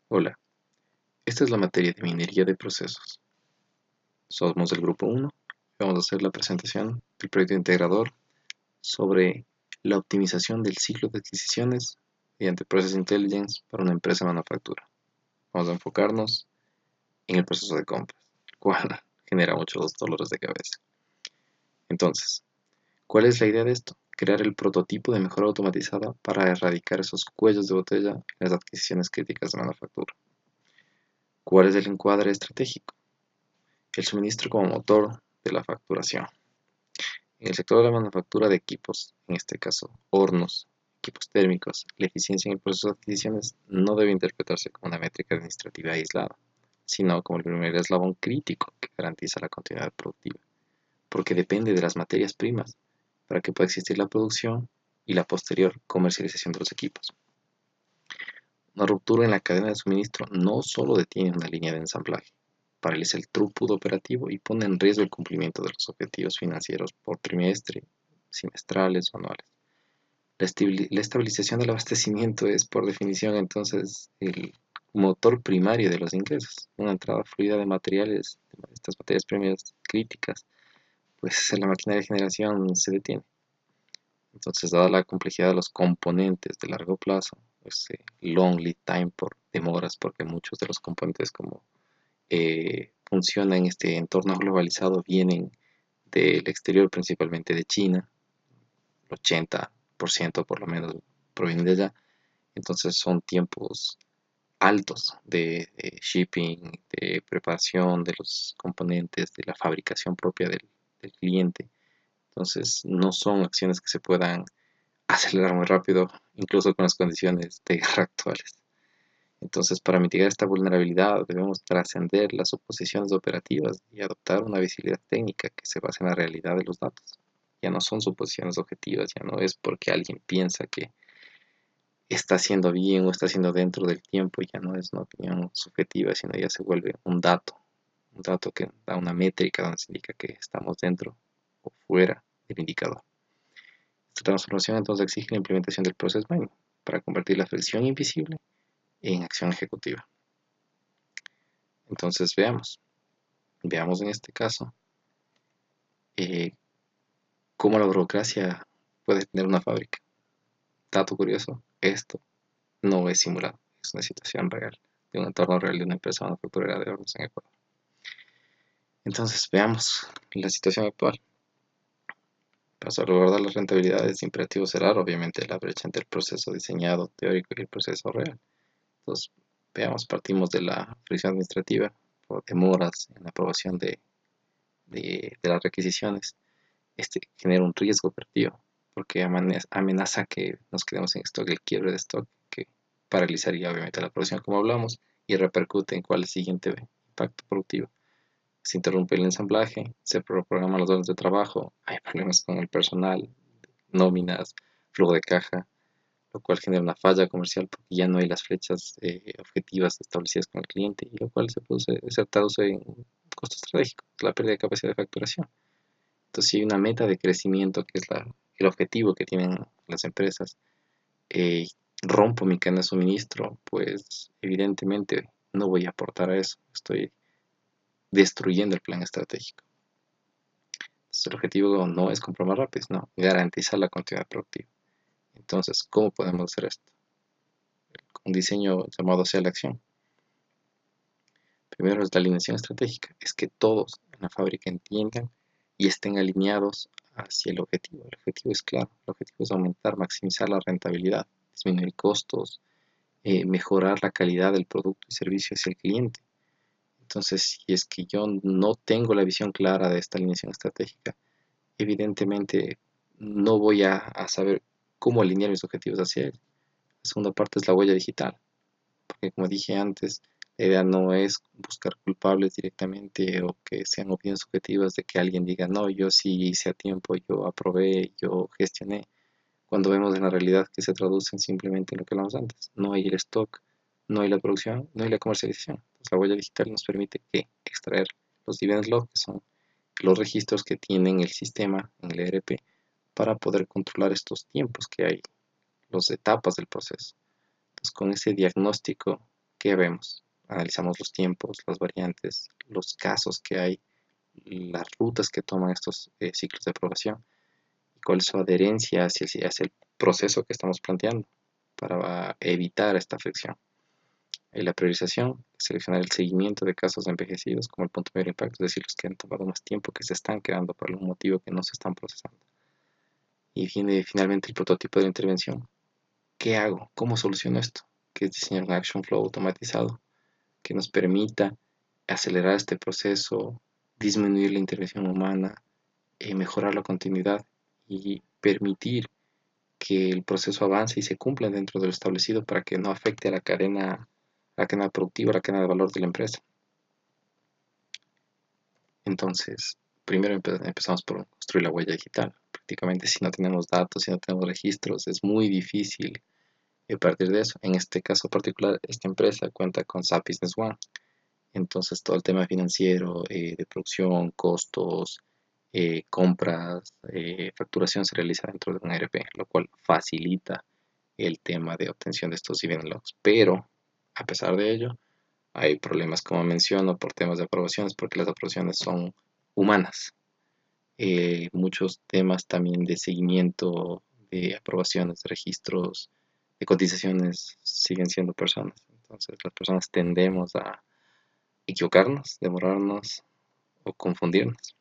Hola, esta es la materia de minería de procesos. Somos del grupo 1 y vamos a hacer la presentación del proyecto integrador sobre la optimización del ciclo de adquisiciones mediante Process Intelligence para una empresa de manufactura. Vamos a enfocarnos en el proceso de compras, el cual genera muchos dolores de cabeza. Entonces, ¿cuál es la idea de esto? Crear el prototipo de mejora automatizada para erradicar esos cuellos de botella en las adquisiciones críticas de manufactura. ¿Cuál es el encuadre estratégico? El suministro como motor de la facturación. En el sector de la manufactura de equipos, en este caso hornos, equipos térmicos, la eficiencia en el proceso de adquisiciones no debe interpretarse como una métrica administrativa aislada, sino como el primer eslabón crítico que garantiza la continuidad productiva, porque depende de las materias primas para que pueda existir la producción y la posterior comercialización de los equipos. Una ruptura en la cadena de suministro no solo detiene una línea de ensamblaje, paraliza el throughput operativo y pone en riesgo el cumplimiento de los objetivos financieros por trimestre, semestrales o anuales. La estabilización del abastecimiento es, por definición, entonces, el motor primario de los ingresos. Una entrada fluida de materiales, de estas materias primas críticas, pues la maquinaria de generación se detiene. Entonces, dada la complejidad de los componentes de largo plazo, pues, long lead time por demoras, porque muchos de los componentes como funcionan en este entorno globalizado vienen del exterior, principalmente de China, el 80% por lo menos proviene de allá. Entonces son tiempos altos de shipping, de preparación de los componentes, de la fabricación propia del cliente. Entonces no son acciones que se puedan acelerar muy rápido, incluso con las condiciones de guerra actuales. Entonces, para mitigar esta vulnerabilidad, debemos trascender las suposiciones operativas y adoptar una visibilidad técnica que se base en la realidad de los datos. Ya no son suposiciones objetivas, ya no es porque alguien piensa que está haciendo bien o está haciendo dentro del tiempo, ya no es una opinión subjetiva, sino ya se vuelve un dato que da una métrica donde se indica que estamos dentro o fuera del indicador. Esta transformación entonces exige la implementación del Process Mining para convertir la fricción invisible en acción ejecutiva. Entonces veamos en este caso eh, cómo la burocracia puede tener una fábrica. Dato curioso, esto no es simulado, es una situación real, de un entorno real de una empresa manufacturera de hornos en Ecuador. Entonces veamos la situación actual. Para salvaguardar la rentabilidad es imperativo cerrar obviamente la brecha entre el proceso diseñado teórico y el proceso real. Entonces partimos de la fricción administrativa por demoras en la aprobación de las requisiciones. Este genera un riesgo operativo porque amenaza que nos quedemos en stock, el quiebre de stock, que paralizaría obviamente la producción como hablamos y repercute en cuál es el siguiente impacto productivo. Se interrumpe el ensamblaje, se reprograman los órdenes de trabajo, hay problemas con el personal, nóminas, flujo de caja, lo cual genera una falla comercial porque ya no hay las flechas objetivas establecidas con el cliente y lo cual se traduce en costo estratégico, la pérdida de capacidad de facturación. Entonces, si hay una meta de crecimiento, que es el objetivo que tienen las empresas, eh, rompo mi cadena de suministro, pues evidentemente no voy a aportar a eso. Estoy destruyendo el plan estratégico. Entonces, el objetivo no es comprar más rápido, no, garantizar la continuidad productiva. Entonces, ¿cómo podemos hacer esto? Un diseño llamado hacia la acción. Primero es la alineación estratégica, es que todos en la fábrica entiendan y estén alineados hacia el objetivo. El objetivo es claro, el objetivo es aumentar, maximizar la rentabilidad, disminuir costos, mejorar la calidad del producto y servicio hacia el cliente. Entonces, si es que yo no tengo la visión clara de esta alineación estratégica, evidentemente no voy a saber cómo alinear mis objetivos hacia él. La segunda parte es la huella digital, porque como dije antes, la idea no es buscar culpables directamente o que sean opiniones subjetivas de que alguien diga, no, yo sí hice a tiempo, yo aprobé, yo gestioné, cuando vemos en la realidad que se traducen simplemente en lo que hablamos antes. No hay el stock, no hay la producción, no hay la comercialización. Entonces, la huella digital nos permite que extraer los event logs, que son los registros que tienen el sistema en el ERP para poder controlar estos tiempos que hay, las etapas del proceso. Entonces, con ese diagnóstico ¿qué vemos? Analizamos los tiempos, las variantes, los casos que hay, las rutas que toman estos ciclos de aprobación y cuál es su adherencia hacia el proceso que estamos planteando para evitar esta fricción. En la priorización, seleccionar el seguimiento de casos envejecidos como el punto de mayor impacto, es decir, los que han tomado más tiempo, que se están quedando por algún motivo que no se están procesando. Y finalmente el prototipo de la intervención. ¿Qué hago? ¿Cómo soluciono esto? Que es diseñar un action flow automatizado que nos permita acelerar este proceso, disminuir la intervención humana, mejorar la continuidad y permitir que el proceso avance y se cumpla dentro de lo establecido para que no afecte a la cadena productiva, a la cadena de valor de la empresa. Entonces, primero empezamos por construir la huella digital. Prácticamente si no tenemos datos, si no tenemos registros, es muy difícil partir de eso. En este caso particular, esta empresa cuenta con SAP Business One. Entonces, todo el tema financiero, de producción, costos, compras, facturación se realiza dentro de un ERP, lo cual facilita el tema de obtención de estos event logs. Pero, a pesar de ello, hay problemas, como menciono, por temas de aprobaciones, porque las aprobaciones son humanas. Muchos temas también de seguimiento, de aprobaciones, de registros, de cotizaciones, siguen siendo personas. Entonces, las personas tendemos a equivocarnos, demorarnos o confundirnos.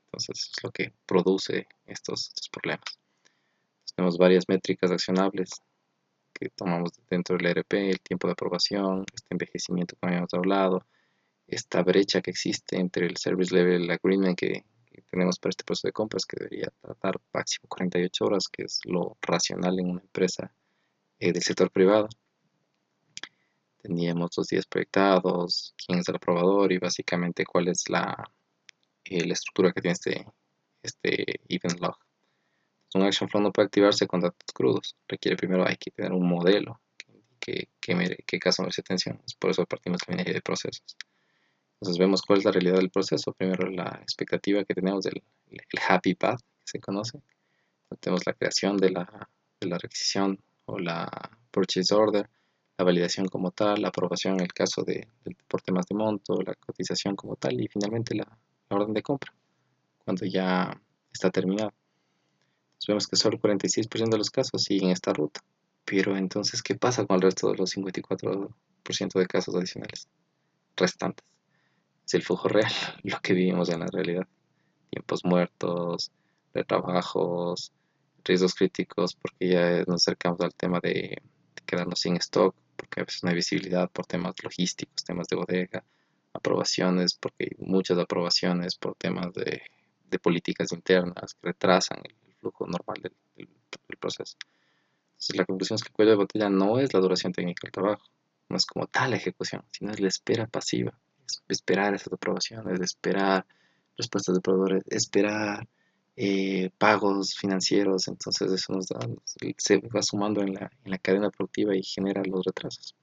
Entonces, eso es lo que produce estos problemas. Entonces, tenemos varias métricas accionables que tomamos dentro del ERP, el tiempo de aprobación, este envejecimiento que habíamos hablado, esta brecha que existe entre el Service Level Agreement que tenemos para este proceso de compras, que debería tratar máximo 48 horas, que es lo racional en una empresa del sector privado. Teníamos los días proyectados, quién es el aprobador y básicamente cuál es la estructura que tiene este event log. Un action flow no puede activarse con datos crudos. Requiere primero, hay que tener un modelo que caso merece atención. Por eso partimos de la minería de procesos. Entonces vemos cuál es la realidad del proceso. Primero la expectativa que tenemos del el happy path, que se conoce. Tenemos la creación de la requisición o la purchase order, la validación como tal, la aprobación en el caso por temas de monto, la cotización como tal y finalmente la orden de compra, cuando ya está terminado. Entonces vemos que solo el 46% de los casos siguen esta ruta. Pero entonces, ¿qué pasa con el resto de los 54% de casos adicionales restantes? Es el flujo real, lo que vivimos en la realidad. Tiempos muertos, retrabajos, riesgos críticos, porque ya nos acercamos al tema de quedarnos sin stock, porque a veces no hay visibilidad por temas logísticos, temas de bodega, aprobaciones, porque hay muchas aprobaciones por temas de políticas internas que retrasan el flujo normal del proceso. Entonces, la conclusión es que el cuello de botella no es la duración técnica del trabajo, no es como tal la ejecución, sino es la espera pasiva, es esperar esas aprobaciones, esperar respuestas de proveedores, esperar pagos financieros, entonces eso se va sumando en la cadena productiva y genera los retrasos.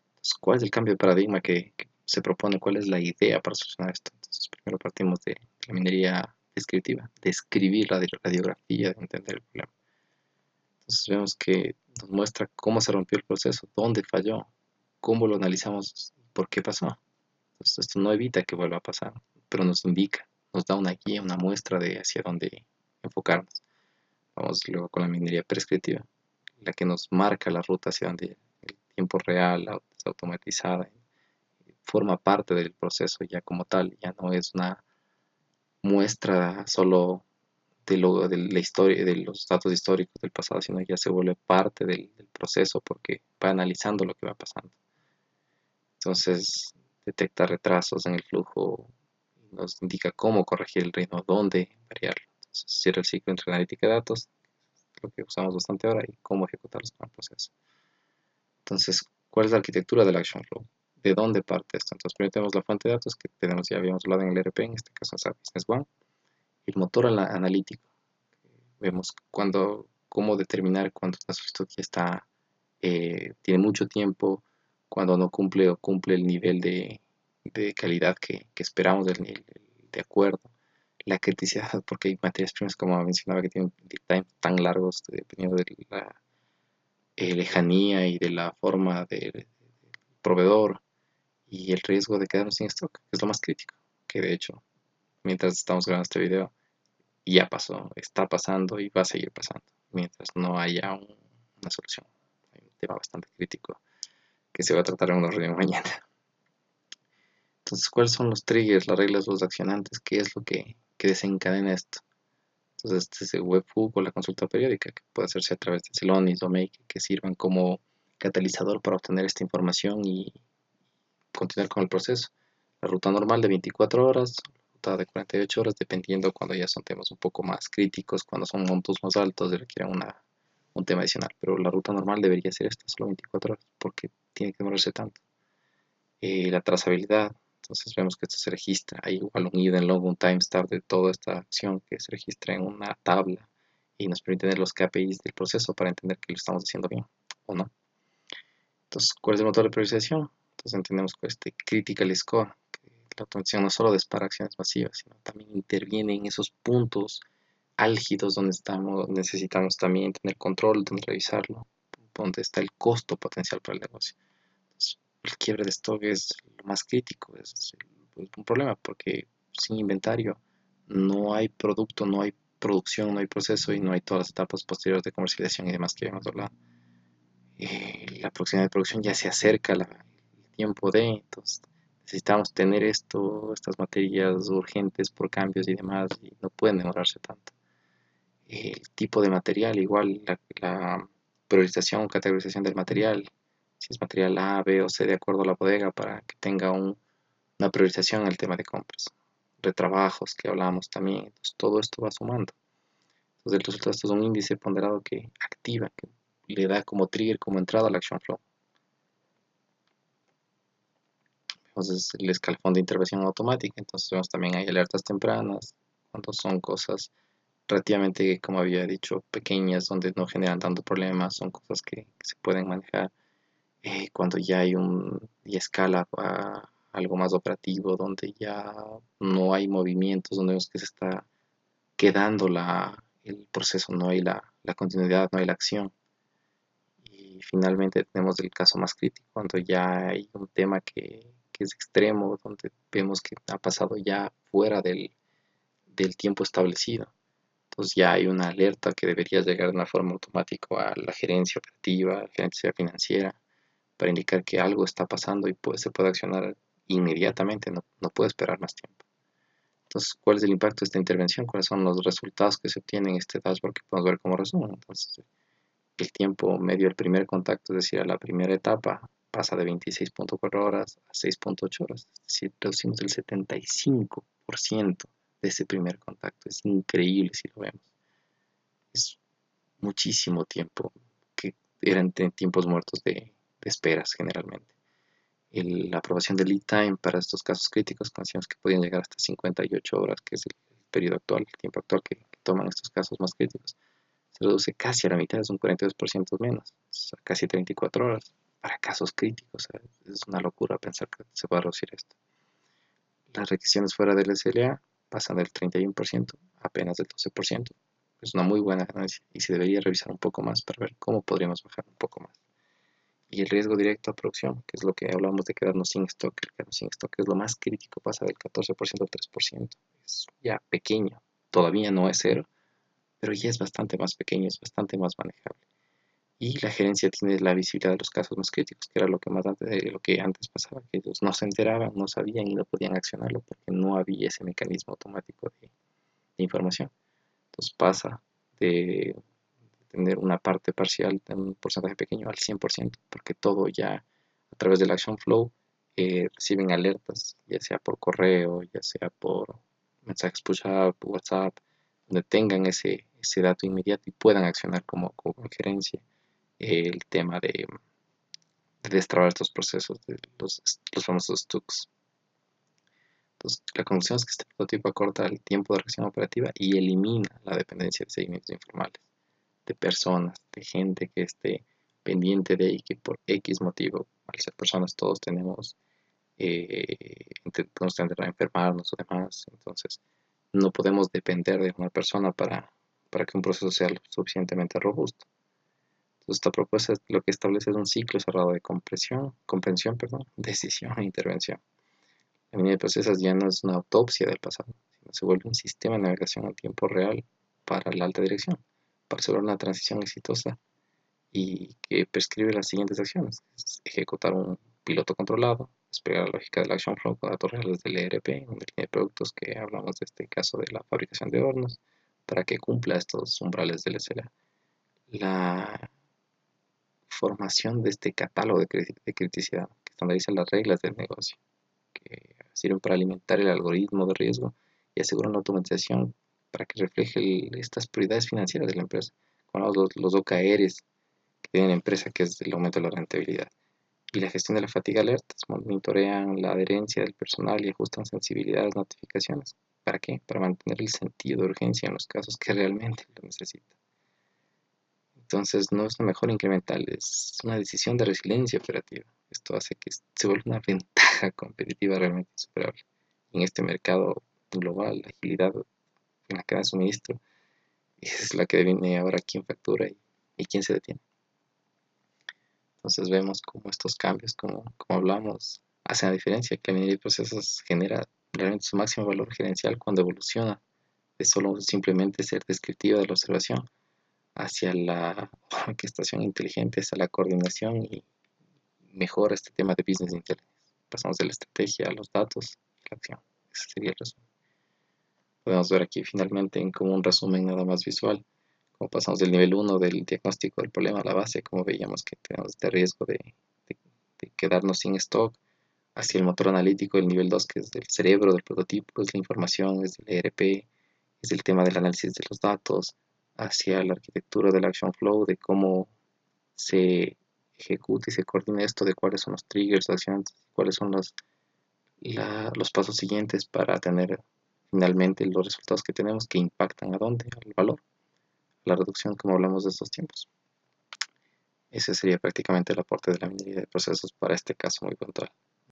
Entonces, ¿cuál es el cambio de paradigma que se propone? ¿Cuál es la idea para solucionar esto? Entonces, primero partimos de la minería descriptiva, de escribir la radiografía, de entender el problema. Entonces vemos que nos muestra cómo se rompió el proceso, dónde falló, cómo lo analizamos, por qué pasó. Entonces esto no evita que vuelva a pasar, pero nos indica, nos da una guía, una muestra de hacia dónde enfocarnos. Vamos luego con la minería prescriptiva, la que nos marca la ruta hacia donde el tiempo real, es automatizada, forma parte del proceso ya como tal, ya no es una muestra solo de la historia, de los datos históricos del pasado, sino ya se vuelve parte del proceso porque va analizando lo que va pasando. Entonces, detecta retrasos en el flujo, nos indica cómo corregir el ritmo, dónde variarlo. Entonces, cierra el ciclo entre analítica de datos, lo que usamos bastante ahora, y cómo ejecutarlos con el proceso. Entonces, ¿cuál es la arquitectura del Action Flow? ¿De dónde parte esto? Entonces, primero tenemos la fuente de datos que tenemos, ya habíamos hablado en el ERP, en este caso SAP Business One, el motor analítico. Vemos cómo determinar cuando una solicitud ya tiene mucho tiempo, cuando no cumple o cumple el nivel de calidad que esperamos de acuerdo. La criticidad, porque hay materias primas, como mencionaba, que tienen lead time tan largos, dependiendo de la lejanía y de la forma de proveedor y el riesgo de quedarnos sin stock, que es lo más crítico, que de hecho, mientras estamos grabando este video, ya pasó, está pasando y va a seguir pasando, mientras no haya una solución. Hay un tema bastante crítico que se va a tratar en una reunión mañana. Entonces, ¿cuáles son los triggers, las reglas, los accionantes? ¿Qué es lo que desencadena esto? Entonces, este es el webhook o la consulta periódica, que puede hacerse a través de Celonis o Make, que sirvan como catalizador para obtener esta información y continuar con el proceso. La ruta normal de 24 horas, la ruta de 48 horas, dependiendo cuando ya son temas un poco más críticos, cuando son montos más altos y requieren un tema adicional. Pero la ruta normal debería ser esta, solo 24 horas, porque tiene que demorarse tanto. La trazabilidad, entonces vemos que esto se registra, hay igual un hidden log, un timestamp de toda esta acción que se registra en una tabla y nos permite tener los KPIs del proceso para entender que lo estamos haciendo bien o no. Entonces, ¿cuál es el motor de priorización? Entonces entendemos que este critical score, que la automatización no solo dispara acciones masivas, sino también interviene en esos puntos álgidos donde necesitamos también tener control, donde revisarlo, donde está el costo potencial para el negocio. Entonces, el quiebre de stock es lo más crítico, es un problema porque sin inventario no hay producto, no hay producción, no hay proceso y no hay todas las etapas posteriores de comercialización y demás que habíamos hablado. La próxima de producción ya se acerca el tiempo de, entonces necesitamos tener estas materias urgentes por cambios y demás, y no pueden demorarse tanto. El tipo de material, igual la priorización o categorización del material, si es material A, B o C de acuerdo a la bodega para que tenga una priorización en el tema de compras. Retrabajos que hablamos también, entonces todo esto va sumando. Entonces el resultado de esto es un índice ponderado que activa, que le da como trigger, como entrada al action flow. Entonces el escalafón de intervención automática, entonces vemos también hay alertas tempranas, cuando son cosas relativamente, como había dicho, pequeñas, donde no generan tanto problemas, son cosas que se pueden manejar. Cuando ya hay ya escala a algo más operativo, donde ya no hay movimientos, donde vemos que se está quedando el proceso, no hay la continuidad, no hay la acción. Y finalmente tenemos el caso más crítico, cuando ya hay un tema que es extremo, donde vemos que ha pasado ya fuera del tiempo establecido. Entonces ya hay una alerta que debería llegar de una forma automática a la gerencia operativa, a la gerencia financiera, para indicar que algo está pasando y se puede accionar inmediatamente, no puede esperar más tiempo. Entonces, ¿cuál es el impacto de esta intervención? ¿Cuáles son los resultados que se obtienen en este dashboard que podemos ver como resumen? Entonces, el tiempo medio del primer contacto, es decir, a la primera etapa, pasa de 26.4 horas a 6.8 horas. Es decir, reducimos el 75% de ese primer contacto. Es increíble si lo vemos. Es muchísimo tiempo que eran tiempos muertos de esperas generalmente. La aprobación del lead time para estos casos críticos, conocimos que podían llegar hasta 58 horas, que es el periodo actual, el tiempo actual que toman estos casos más críticos. Se reduce casi a la mitad, es un 42% menos, casi 34 horas para casos críticos. Es una locura pensar que se puede reducir esto. Las requisiciones fuera del SLA pasan del 31% a apenas del 12%. Es una muy buena ganancia y se debería revisar un poco más para ver cómo podríamos bajar un poco más. Y el riesgo directo a producción, que es lo que hablamos de quedarnos sin stock. El quedarnos sin stock es lo más crítico, pasa del 14% al 3%. Es ya pequeño, todavía no es cero, pero ya es bastante más pequeño, es bastante más manejable. Y la gerencia tiene la visibilidad de los casos más críticos, que era lo que antes pasaba, que ellos no se enteraban, no sabían y no podían accionarlo porque no había ese mecanismo automático de información. Entonces pasa de tener una parte parcial de un porcentaje pequeño al 100%, porque todo ya a través del Action Flow reciben alertas, ya sea por correo, ya sea por mensajes push-up, WhatsApp, donde tengan ese dato inmediato y puedan accionar como gerencia el tema de destrabar estos procesos de los famosos STUCs. Entonces, la conclusión es que este prototipo acorta el tiempo de reacción operativa y elimina la dependencia de seguimientos informales, de personas, de gente que esté pendiente de y que por X motivo, al ser personas todos podemos tender a enfermarnos o demás, entonces no podemos depender de una persona para que un proceso sea lo suficientemente robusto. Esta propuesta lo que establece es un ciclo cerrado de comprensión, decisión e intervención. La minería de procesos ya no es una autopsia del pasado, sino se vuelve un sistema de navegación en tiempo real para la alta dirección, para asegurar una transición exitosa y que prescribe las siguientes acciones: ejecutar un piloto controlado, desplegar la lógica del action flow con datos reales del ERP, una línea de productos que hablamos de este caso de la fabricación de hornos, para que cumpla estos umbrales del SLA. La formación de este catálogo de criticidad que estandariza las reglas del negocio, que sirven para alimentar el algoritmo de riesgo y asegurar una automatización para que refleje estas prioridades financieras de la empresa, con los OKRs que tiene la empresa, que es el aumento de la rentabilidad. Y la gestión de la fatiga alertas, monitorean la adherencia del personal y ajustan sensibilidades, notificaciones. ¿Para qué? Para mantener el sentido de urgencia en los casos que realmente lo necesitan. Entonces no es una mejora incremental, es una decisión de resiliencia operativa. Esto hace que se vuelva una ventaja competitiva realmente insuperable. En este mercado global, la agilidad en la cadena de suministro es la que define ahora quién factura y quién se detiene. Entonces vemos cómo estos cambios, como hablamos, hacen la diferencia, que la minería de procesos genera realmente su máximo valor gerencial cuando evoluciona de solo simplemente ser descriptiva de la observación hacia la orquestación inteligente, hacia la coordinación y mejora este tema de business intelligence. Pasamos de la estrategia a los datos y la acción. Ese sería el resumen. Podemos ver aquí finalmente en como un resumen nada más visual, como pasamos del nivel 1 del diagnóstico del problema a la base, como veíamos que tenemos este riesgo de quedarnos sin stock, hacia el motor analítico, el nivel 2 que es del cerebro, del prototipo, es la información, es el ERP, es el tema del análisis de los datos, hacia la arquitectura del action flow, de cómo se ejecuta y se coordina esto, de cuáles son los triggers, acciones, cuáles son los pasos siguientes para tener finalmente los resultados que tenemos que impactan a dónde, al valor, la reducción, como hablamos de estos tiempos. Ese sería prácticamente el aporte de la minería de procesos para este caso muy puntual.